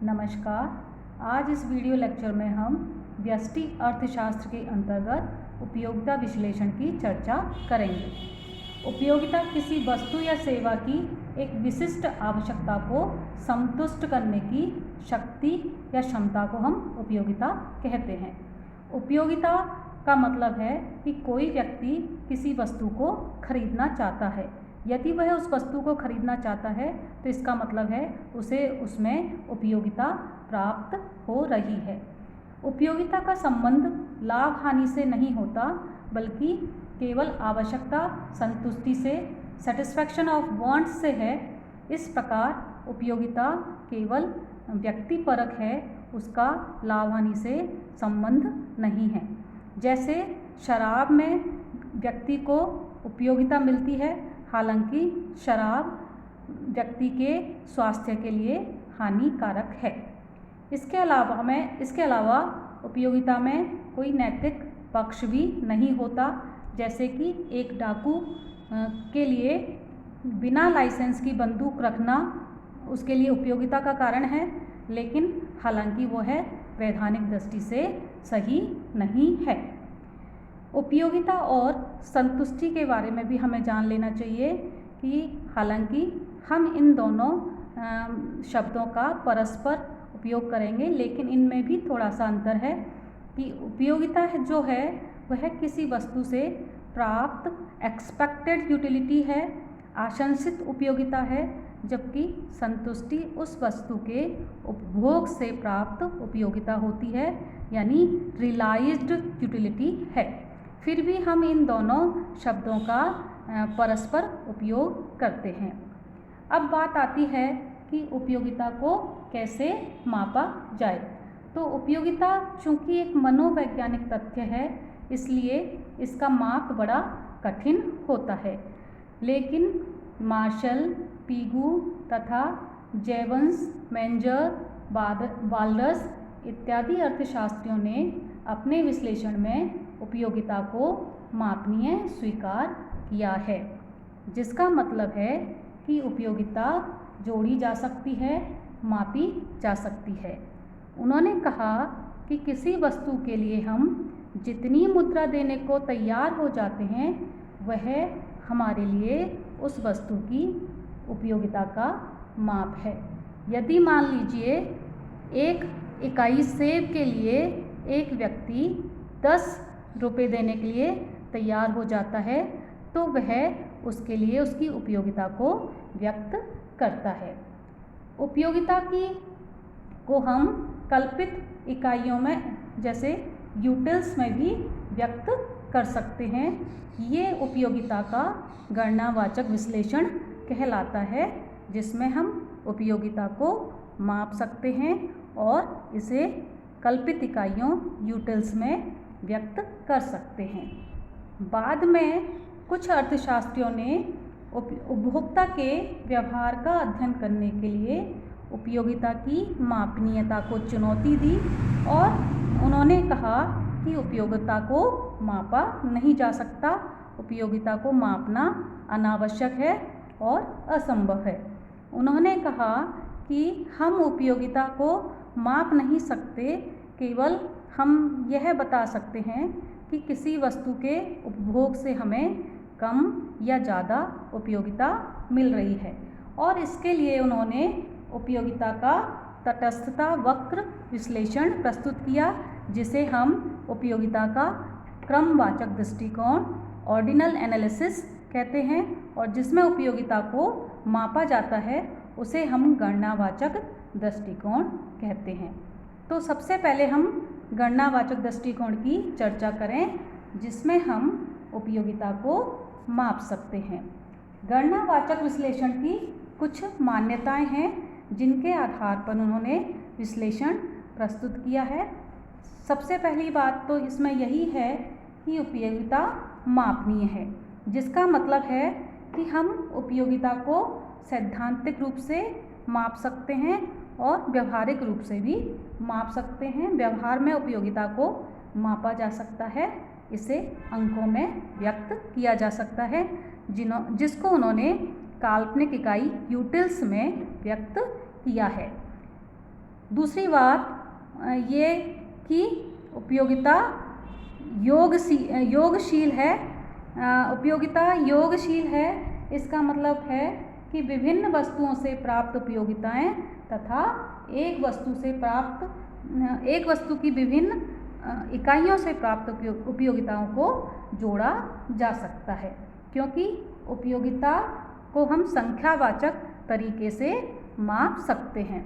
नमस्कार। आज इस वीडियो लेक्चर में हम व्यष्टि अर्थशास्त्र के अंतर्गत उपयोगिता विश्लेषण की चर्चा करेंगे। उपयोगिता किसी वस्तु या सेवा की एक विशिष्ट आवश्यकता को संतुष्ट करने की शक्ति या क्षमता को हम उपयोगिता कहते हैं। उपयोगिता का मतलब है कि कोई व्यक्ति किसी वस्तु को खरीदना चाहता है। यदि वह उस वस्तु को खरीदना चाहता है तो इसका मतलब है उसे उसमें उपयोगिता प्राप्त हो रही है। उपयोगिता का संबंध लाभ हानि से नहीं होता, बल्कि केवल आवश्यकता संतुष्टि से, सेटिस्फैक्शन ऑफ वांट्स से है। इस प्रकार उपयोगिता केवल व्यक्तिपरक है, उसका लाभ हानि से संबंध नहीं है। जैसे शराब में व्यक्ति को उपयोगिता मिलती है, हालांकि शराब व्यक्ति के स्वास्थ्य के लिए हानिकारक है। इसके अलावा उपयोगिता में कोई नैतिक पक्ष भी नहीं होता। जैसे कि एक डाकू के लिए बिना लाइसेंस की बंदूक रखना उसके लिए उपयोगिता का कारण है, लेकिन हालांकि वो है वैधानिक दृष्टि से सही नहीं है। उपयोगिता और संतुष्टि के बारे में भी हमें जान लेना चाहिए कि हालांकि हम इन दोनों शब्दों का परस्पर उपयोग करेंगे, लेकिन इनमें भी थोड़ा सा अंतर है कि उपयोगिता जो है वह किसी वस्तु से प्राप्त एक्सपेक्टेड यूटिलिटी है, आशंसित उपयोगिता है, जबकि संतुष्टि उस वस्तु के उपभोग से प्राप्त उपयोगिता होती है, यानी रियलाइज्ड यूटिलिटी है। फिर भी हम इन दोनों शब्दों का परस्पर उपयोग करते हैं। अब बात आती है कि उपयोगिता को कैसे मापा जाए। तो उपयोगिता चूँकि एक मनोवैज्ञानिक तथ्य है, इसलिए इसका माप बड़ा कठिन होता है। लेकिन मार्शल, पीगू तथा जेवंस, मेंजर, वाल्डर्स इत्यादि अर्थशास्त्रियों ने अपने विश्लेषण में उपयोगिता को मापनीय स्वीकार किया है, जिसका मतलब है कि उपयोगिता जोड़ी जा सकती है, मापी जा सकती है। उन्होंने कहा कि किसी वस्तु के लिए हम जितनी मुद्रा देने को तैयार हो जाते हैं, वह हमारे लिए उस वस्तु की उपयोगिता का माप है। यदि मान लीजिए एक इकाई सेब के लिए एक व्यक्ति 10 रुपये देने के लिए तैयार हो जाता है, तो वह उसके लिए उसकी उपयोगिता को व्यक्त करता है। उपयोगिता को हम कल्पित इकाइयों में जैसे यूटिल्स में भी व्यक्त कर सकते हैं। ये उपयोगिता का गणनावाचक विश्लेषण कहलाता है, जिसमें हम उपयोगिता को माप सकते हैं और इसे कल्पित इकाइयों यूटिल्स में व्यक्त कर सकते हैं। बाद में कुछ अर्थशास्त्रियों ने उपभोक्ता के व्यवहार का अध्ययन करने के लिए उपयोगिता की मापनीयता को चुनौती दी और उन्होंने कहा कि उपयोगिता को मापा नहीं जा सकता, उपयोगिता को मापना अनावश्यक है और असंभव है। उन्होंने कहा कि हम उपयोगिता को माप नहीं सकते, केवल हम यह बता सकते हैं कि किसी वस्तु के उपभोग से हमें कम या ज़्यादा उपयोगिता मिल रही है, और इसके लिए उन्होंने उपयोगिता का तटस्थता वक्र विश्लेषण प्रस्तुत किया, जिसे हम उपयोगिता का क्रमवाचक दृष्टिकोण ऑर्डिनल एनालिसिस कहते हैं, और जिसमें उपयोगिता को मापा जाता है उसे हम गणनावाचक दृष्टिकोण कहते हैं। तो सबसे पहले हम गणनावाचक दृष्टिकोण की चर्चा करें, जिसमें हम उपयोगिता को माप सकते हैं। गणनावाचक विश्लेषण की कुछ मान्यताएं हैं, जिनके आधार पर उन्होंने विश्लेषण प्रस्तुत किया है। सबसे पहली बात तो इसमें यही है कि उपयोगिता मापनीय है, जिसका मतलब है कि हम उपयोगिता को सैद्धांतिक रूप से माप सकते हैं और व्यवहारिक रूप से भी माप सकते हैं। व्यवहार में उपयोगिता को मापा जा सकता है, इसे अंकों में व्यक्त किया जा सकता है, जिसको उन्होंने काल्पनिक इकाई यूटिल्स में व्यक्त किया है। दूसरी बात ये कि उपयोगिता योगशील है। उपयोगिता योगशील है, इसका मतलब है कि विभिन्न वस्तुओं से प्राप्त उपयोगिताएं तथा एक वस्तु की विभिन्न इकाइयों से प्राप्त उपयोगिताओं को जोड़ा जा सकता है, क्योंकि उपयोगिता को हम संख्यावाचक तरीके से माप सकते हैं।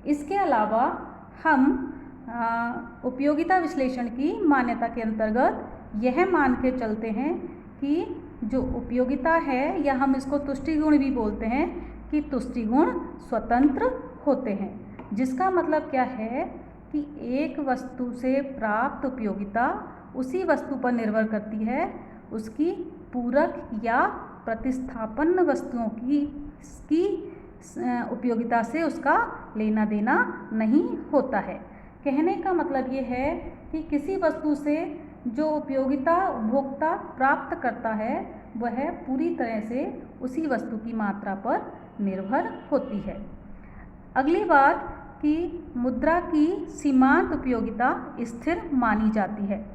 इसके अलावा हम उपयोगिता विश्लेषण की मान्यता के अंतर्गत यह मान के चलते हैं कि जो उपयोगिता है, या हम इसको तुष्टि गुण भी बोलते हैं, कि तुष्टि गुण स्वतंत्र होते हैं। जिसका मतलब क्या है कि एक वस्तु से प्राप्त उपयोगिता उसी वस्तु पर निर्भर करती है, उसकी पूरक या प्रतिस्थापन वस्तुओं की उपयोगिता से उसका लेना देना नहीं होता है। कहने का मतलब ये है कि किसी वस्तु से जो उपयोगिता उपभोक्ता प्राप्त करता है वह पूरी तरह से उसी वस्तु की मात्रा पर निर्भर होती है। अगली बात कि मुद्रा की सीमांत उपयोगिता स्थिर मानी जाती है।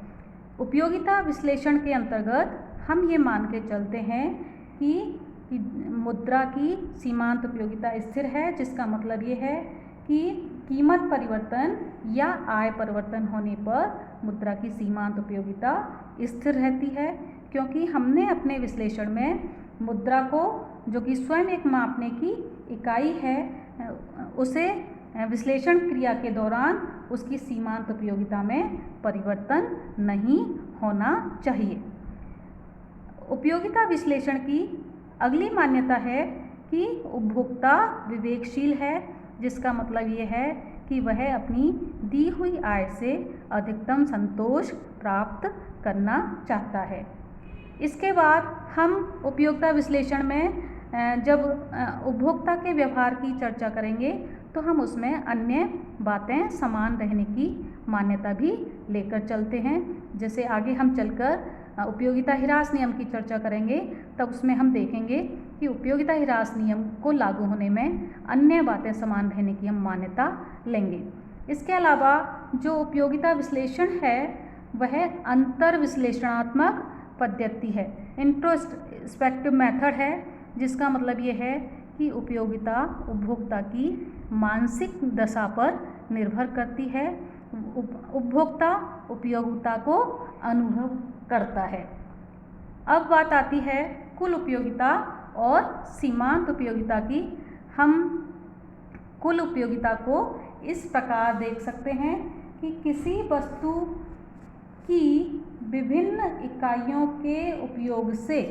उपयोगिता विश्लेषण के अंतर्गत हम ये मान के चलते हैं कि मुद्रा की सीमांत उपयोगिता स्थिर है, जिसका मतलब ये है कि कीमत परिवर्तन या आय परिवर्तन होने पर मुद्रा की सीमांत उपयोगिता स्थिर रहती है, क्योंकि हमने अपने विश्लेषण में मुद्रा को, जो कि स्वयं एक मापने की इकाई है, उसे विश्लेषण क्रिया के दौरान उसकी सीमांत उपयोगिता में परिवर्तन नहीं होना चाहिए। उपयोगिता विश्लेषण की अगली मान्यता है कि उपभोक्ता विवेकशील है, जिसका मतलब ये है कि वह अपनी दी हुई आय से अधिकतम संतोष प्राप्त करना चाहता है। इसके बाद हम उपयोगिता विश्लेषण में जब उपभोक्ता के व्यवहार की चर्चा करेंगे तो हम उसमें अन्य बातें समान रहने की मान्यता भी लेकर चलते हैं। जैसे आगे हम चलकर उपयोगिता ह्रास नियम की चर्चा करेंगे, तब उसमें हम देखेंगे कि उपयोगिता ह्रास नियम को लागू होने में अन्य बातें समान रहने की हम मान्यता लेंगे। इसके अलावा जो उपयोगिता विश्लेषण है वह अंतर विश्लेषणात्मक पद्धति है, इंट्रोस्पेक्टिव मेथड है, जिसका मतलब ये है कि उपयोगिता उपभोक्ता की मानसिक दशा पर निर्भर करती है। उपभोक्ता उपयोगिता को अनुभव करता है। अब बात आती है कुल उपयोगिता और सीमांत उपयोगिता की। हम कुल उपयोगिता को इस प्रकार देख सकते हैं कि किसी वस्तु की विभिन्न इकाइयों के उपयोग से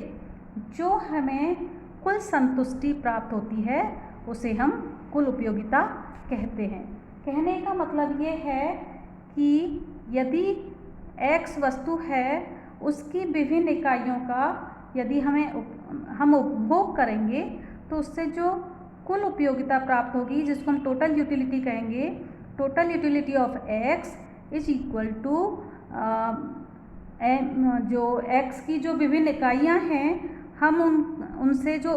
जो हमें कुल संतुष्टि प्राप्त होती है उसे हम कुल उपयोगिता कहते हैं। कहने का मतलब ये है कि यदि X वस्तु है, उसकी विभिन्न इकाइयों का यदि हम उपभोग करेंगे तो उससे जो कुल उपयोगिता प्राप्त होगी, जिसको हम टोटल यूटिलिटी कहेंगे, total utility of X is equal to जो X की जो विभिन्न इकाइयाँ हैं, हम उनसे जो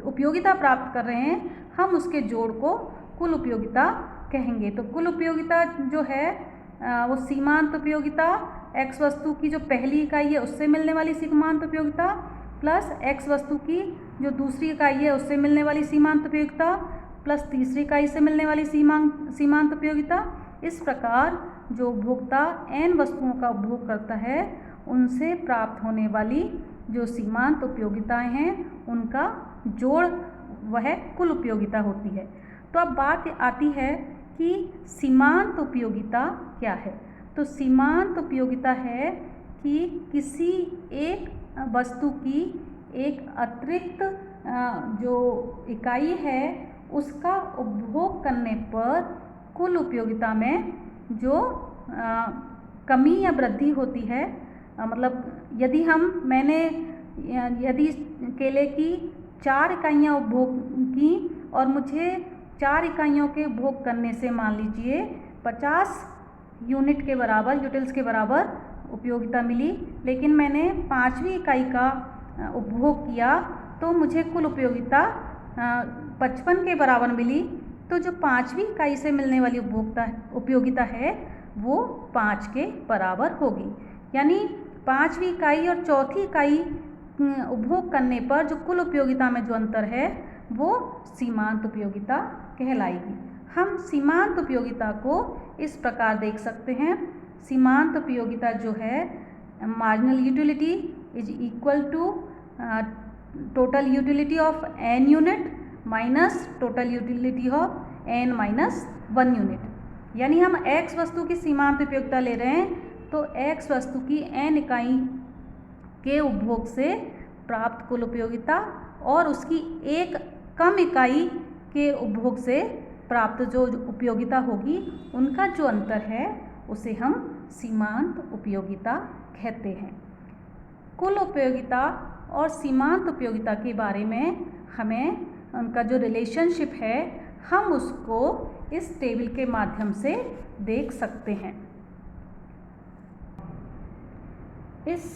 उपयोगिता प्राप्त कर रहे हैं, हम उसके जोड़ को कुल उपयोगिता कहेंगे। तो कुल उपयोगिता जो है वो सीमांत उपयोगिता, X वस्तु की जो पहली इकाई है उससे मिलने वाली सीमांत उपयोगिता प्लस X वस्तु की जो दूसरी इकाई है उससे मिलने वाली सीमांत उपयोगिता प्लस तीसरी इकाई से मिलने वाली सीमांत उपयोगिता। इस प्रकार जो उपभोक्ता n वस्तुओं का उपभोग करता है उनसे प्राप्त होने वाली जो सीमांत उपयोगिताएं हैं उनका जोड़ वह कुल उपयोगिता होती है। तो अब बात आती है कि सीमांत उपयोगिता क्या है। तो सीमांत उपयोगिता है कि किसी एक वस्तु की एक अतिरिक्त जो इकाई है उसका उपभोग करने पर कुल उपयोगिता में जो कमी या वृद्धि होती है। मतलब यदि केले की 4 इकाइयाँ उपभोग की और मुझे 4 इकाइयों के उपभोग करने से मान लीजिए 50 यूनिट के बराबर यूटिल्स के बराबर उपयोगिता मिली, लेकिन मैंने 5वीं इकाई का उपभोग किया तो मुझे कुल उपयोगिता 55 के बराबर मिली। तो जो 5वीं इकाई से मिलने वाली उपयोगिता है वो 5 के बराबर होगी। यानी 5वीं इकाई और चौथी इकाई उपभोग करने पर जो कुल उपयोगिता में जो अंतर है वो सीमांत उपयोगिता कहलाएगी। हम सीमांत उपयोगिता को इस प्रकार देख सकते हैं। सीमांत उपयोगिता जो है marginal utility is equal to total utility of n unit minus total utility of n minus 1 unit. यानी हम x वस्तु की सीमांत उपयोगिता ले रहे हैं तो x वस्तु की n इकाई के उपभोग से प्राप्त कुल उपयोगिता और उसकी एक कम इकाई के उपभोग से प्राप्त जो उपयोगिता होगी उनका जो अंतर है उसे हम सीमांत उपयोगिता कहते हैं। कुल उपयोगिता और सीमांत उपयोगिता के बारे में हमें उनका जो रिलेशनशिप है हम उसको इस टेबल के माध्यम से देख सकते हैं। इस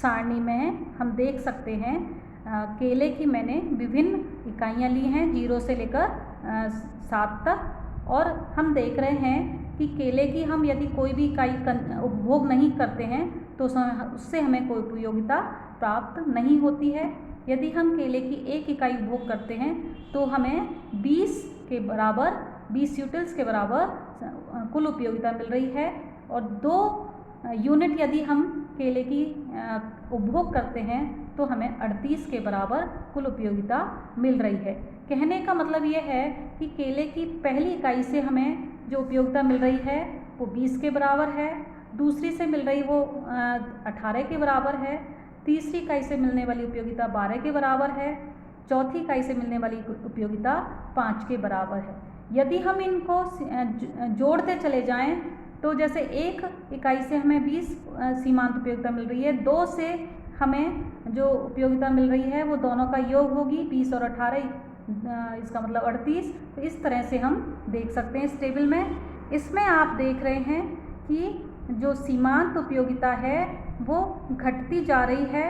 सारणी में हम देख सकते हैं केले की मैंने विभिन्न इकाइयाँ ली हैं 0 से लेकर 7 तक, और हम देख रहे हैं कि केले की हम यदि कोई भी इकाई उपभोग नहीं करते हैं तो उससे हमें कोई उपयोगिता प्राप्त नहीं होती है। यदि हम केले की एक इकाई उपभोग करते हैं तो हमें 20 के बराबर 20 यूटिल्स के बराबर कुल उपयोगिता मिल रही है, और 2 यूनिट यदि हम केले की उपभोग करते हैं तो हमें 38 के बराबर कुल उपयोगिता मिल रही है। कहने का मतलब ये है कि केले की पहली इकाई से हमें जो उपयोगिता मिल रही है वो 20 के बराबर है, दूसरी से मिल रही वो 18 के बराबर है, तीसरी इकाई से मिलने वाली उपयोगिता 12 के बराबर है, चौथी इकाई से मिलने वाली उपयोगिता 5 के बराबर है। यदि हम इनको जोड़ते चले जाएं तो जैसे एक इकाई से हमें 20 सीमांत उपयोगिता मिल रही है, 2 से हमें जो उपयोगिता मिल रही है वो दोनों का योग होगी 20 और 18, इसका मतलब 38। तो इस तरह से हम देख सकते हैं इस टेबल में। इसमें आप देख रहे हैं कि जो सीमांत उपयोगिता है वो घटती जा रही है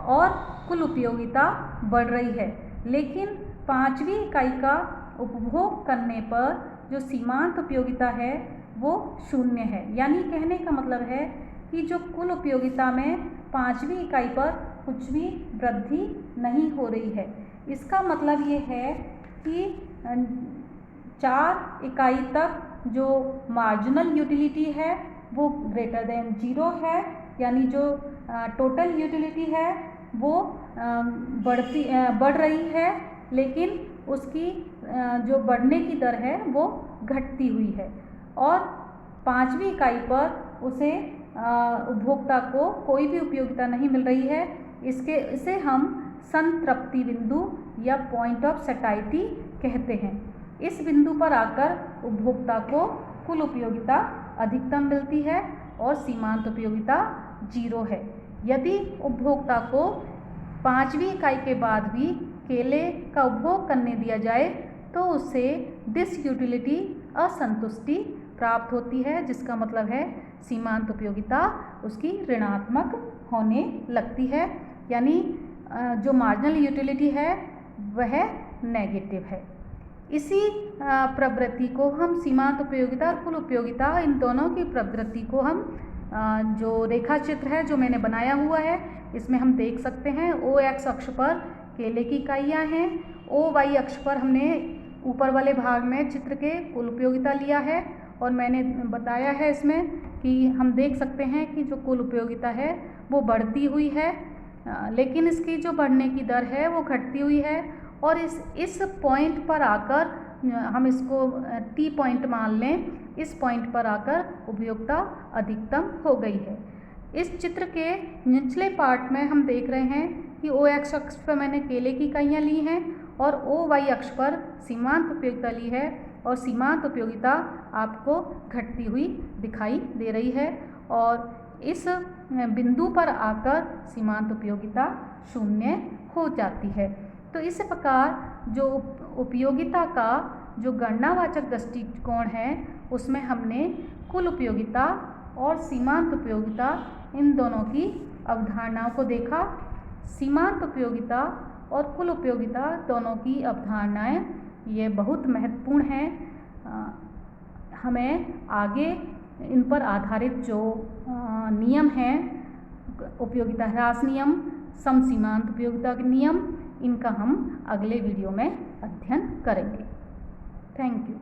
और कुल उपयोगिता बढ़ रही है, लेकिन 5वीं इकाई का उपभोग करने पर जो सीमांत उपयोगिता है वो 0 है। यानी कहने का मतलब है कि जो कुल उपयोगिता में 5वीं इकाई पर कुछ भी वृद्धि नहीं हो रही है। इसका मतलब ये है कि 4 इकाई तक जो मार्जिनल यूटिलिटी है वो ग्रेटर देन 0 है, यानी जो टोटल यूटिलिटी है वो बढ़ रही है, लेकिन उसकी जो बढ़ने की दर है वो घटती हुई है, और 5वीं इकाई पर उसे उपभोक्ता को कोई भी उपयोगिता नहीं मिल रही है। इसे हम संतृप्ति बिंदु या पॉइंट ऑफ सैटिस्फैक्शन कहते हैं। इस बिंदु पर आकर उपभोक्ता को कुल उपयोगिता अधिकतम मिलती है और सीमांत उपयोगिता 0 है। यदि उपभोक्ता को 5वीं इकाई के बाद भी केले का उपभोग करने दिया जाए तो उससे डिसयूटिलिटी असंतुष्टि प्राप्त होती है, जिसका मतलब है सीमांत उपयोगिता उसकी ऋणात्मक होने लगती है, यानी जो मार्जिनल यूटिलिटी है वह नेगेटिव है। इसी प्रवृत्ति को हम सीमांत उपयोगिता और कुल उपयोगिता, इन दोनों की प्रवृत्ति को हम जो रेखा चित्र है जो मैंने बनाया हुआ है इसमें हम देख सकते हैं। OX अक्ष पर केले की इकाइयाँ हैं, OY अक्ष पर हमने ऊपर वाले भाग में चित्र के कुल उपयोगिता लिया है, और मैंने बताया है इसमें कि हम देख सकते हैं कि जो कुल उपयोगिता है वो बढ़ती हुई है, लेकिन इसकी जो बढ़ने की दर है वो घटती हुई है, और इस पॉइंट पर आकर हम इसको T पॉइंट मान लें, इस पॉइंट पर आकर उपयोगिता अधिकतम हो गई है। इस चित्र के निचले पार्ट में हम देख रहे हैं कि OX अक्ष पर मैंने केले की इकाइयाँ ली हैं और OY अक्ष पर सीमांत उपयोगिता ली है, और सीमांत उपयोगिता आपको घटती हुई दिखाई दे रही है, और इस बिंदु पर आकर सीमांत उपयोगिता 0 हो जाती है। तो इस प्रकार जो उपयोगिता का जो गणनावाचक दृष्टिकोण है उसमें हमने कुल उपयोगिता और सीमांत उपयोगिता इन दोनों की अवधारणाओं को देखा। सीमांत उपयोगिता और कुल उपयोगिता दोनों की अवधारणाएं ये बहुत महत्वपूर्ण है। हमें आगे इन पर आधारित जो नियम हैं, उपयोगिता ह्रास नियम, समसीमांत उपयोगिता के नियम, इनका हम अगले वीडियो में अध्ययन करेंगे। Thank you.